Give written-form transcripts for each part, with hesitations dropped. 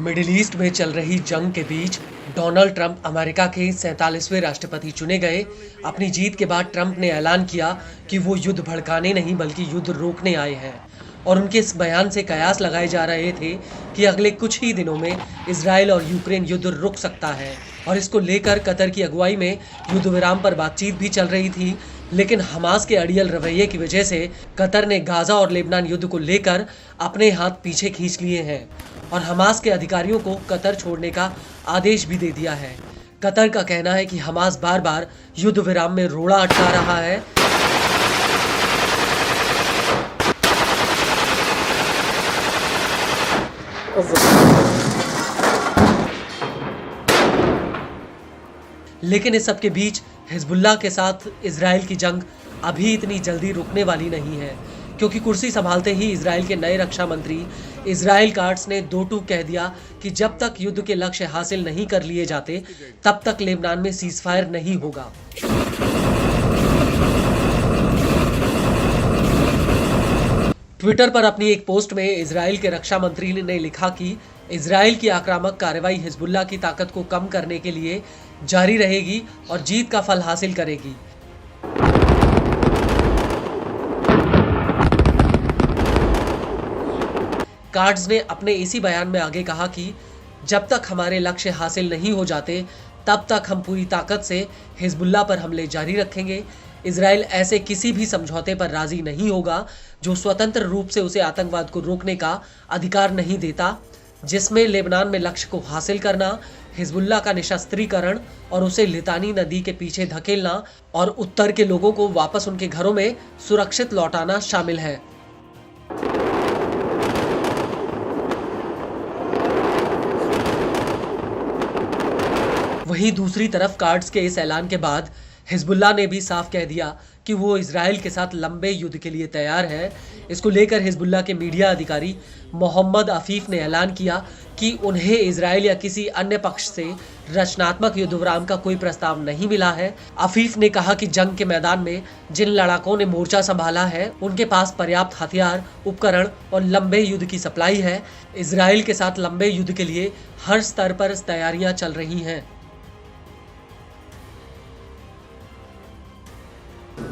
Middle east में चल रही जंग के बीच डोनाल्ड ट्रंप अमेरिका के 47वें राष्ट्रपति चुने गए। अपनी जीत के बाद ट्रंप ने ऐलान किया कि वो युद्ध भड़काने नहीं बल्कि युद्ध रोकने आए हैं और उनके इस बयान से कयास लगाए जा रहे थे कि अगले कुछ ही दिनों में इजराइल और यूक्रेन युद्ध रुक सकता है। और इसको लेकर कतर की अगुवाई में युद्ध विराम पर बातचीत भी चल रही थी, लेकिन हमास के अड़ियल रवैये की वजह से कतर ने गाजा और लेबनान युद्ध को लेकर अपने हाथ पीछे खींच लिए हैं और हमास के अधिकारियों को कतर छोड़ने का आदेश भी दे दिया है। कतर का कहना है कि हमास बार बार युद्ध विराम में रोड़ा अटका रहा है। लेकिन इस सब के बीच हिजबुल्लाह के साथ इजराइल की जंग अभी इतनी जल्दी रुकने वाली नहीं है, क्योंकि कुर्सी संभालते ही इजराइल के नए रक्षा मंत्री इजराइल काट्स ने दो टूक कह दिया कि जब तक युद्ध के लक्ष्य हासिल नहीं कर लिए जाते तब तक लेबनान में सीजफायर नहीं होगा। ट्विटर पर अपनी एक पोस्ट में इजराइल के रक्षा मंत्री ने लिखा कि इजराइल की आक्रामक कार्रवाई हिजबुल्लाह की ताकत को कम करने के लिए जारी रहेगी और जीत का फल हासिल करेगी। कार्ड्स ने अपने इसी बयान में आगे कहा कि जब तक हमारे लक्ष्य हासिल नहीं हो जाते तब तक हम पूरी ताकत से हिजबुल्लाह पर हमले जारी रखेंगे। इजराइल ऐसे किसी भी समझौते पर राजी नहीं होगा जो स्वतंत्र रूप से उसे आतंकवाद को रोकने का अधिकार नहीं देता, जिसमें लेबनान में लक्ष्य को हासिल करना, हिजबुल्लाह का निशस्त्रीकरण और उसे लितानी नदी के पीछे धकेलना और उत्तर के लोगों को वापस उनके घरों में सुरक्षित लौटाना शामिल है। वहीं दूसरी तरफ कार्ड्स के इस ऐलान के बाद हिजबुल्लाह ने भी साफ कह दिया कि वो इजराइल के साथ लंबे युद्ध के लिए तैयार है। इसको लेकर हिजबुल्लाह के मीडिया अधिकारी मोहम्मद अफीफ ने ऐलान किया कि उन्हें इजराइल या किसी अन्य पक्ष से रचनात्मक युद्ध विराम का कोई प्रस्ताव नहीं मिला है। अफीफ ने कहा कि जंग के मैदान में जिन लड़ाकों ने मोर्चा संभाला है उनके पास पर्याप्त हथियार, उपकरण और लंबे युद्ध की सप्लाई है। इजराइल के साथ लंबे युद्ध के लिए हर स्तर पर तैयारियां चल रही हैं।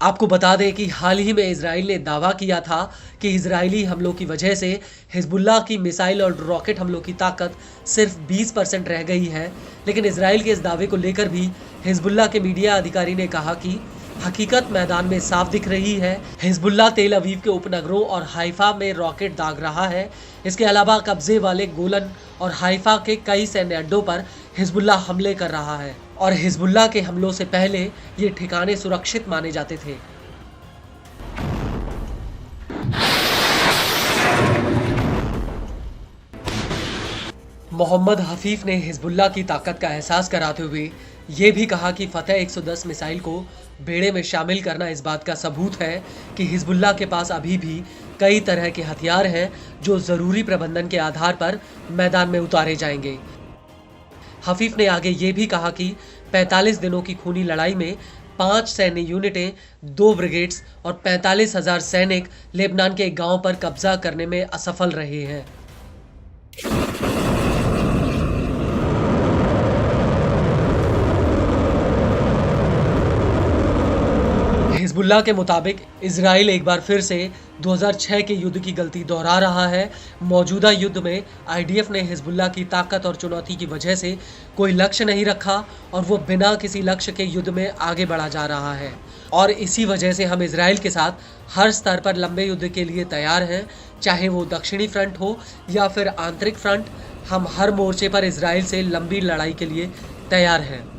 आपको बता दें कि हाल ही में इजराइल ने दावा किया था कि इजरायली हमलों की वजह से हिजबुल्लाह की मिसाइल और रॉकेट हमलों की ताकत सिर्फ 20% रह गई है। लेकिन इजराइल के इस दावे को लेकर भी हिजबुल्लाह के मीडिया अधिकारी ने कहा कि हकीकत मैदान में साफ दिख रही है। हिजबुल्लाह तेल अवीव के उपनगरों और हाइफा में रॉकेट दाग रहा है। इसके अलावा कब्जे वाले गोलन और हाइफा के कई सैन्य अड्डों पर हिजबुल्लाह हमले कर रहा है और हिजबुल्लाह के हमलों से पहले ये ठिकाने सुरक्षित माने जाते थे। मोहम्मद हफीफ ने हिजबुल्लाह की ताकत का एहसास कराते हुए ये भी कहा कि फतेह 110 मिसाइल को बेड़े में शामिल करना इस बात का सबूत है कि हिजबुल्लाह के पास अभी भी कई तरह के हथियार हैं जो ज़रूरी प्रबंधन के आधार पर मैदान में उतारे जाएंगे। हफीफ ने आगे ये भी कहा कि 45 दिनों की खूनी लड़ाई में 5 सैन्य यूनिटें, 2 ब्रिगेड्स और 45,000 सैनिक लेबनान के एक गांव पर कब्जा करने में असफल रहे हैं। हिजबुल्लाह के मुताबिक इजराइल एक बार फिर से 2006 के युद्ध की गलती दोहरा रहा है। मौजूदा युद्ध में आईडीएफ ने हिजबुल्लाह की ताकत और चुनौती की वजह से कोई लक्ष्य नहीं रखा और वो बिना किसी लक्ष्य के युद्ध में आगे बढ़ा जा रहा है और इसी वजह से हम इजराइल के साथ हर स्तर पर लंबे युद्ध के लिए तैयार हैं, चाहे वो दक्षिणी फ्रंट हो या फिर आंतरिक फ्रंट। हम हर मोर्चे पर इजराइल से लंबी लड़ाई के लिए तैयार हैं।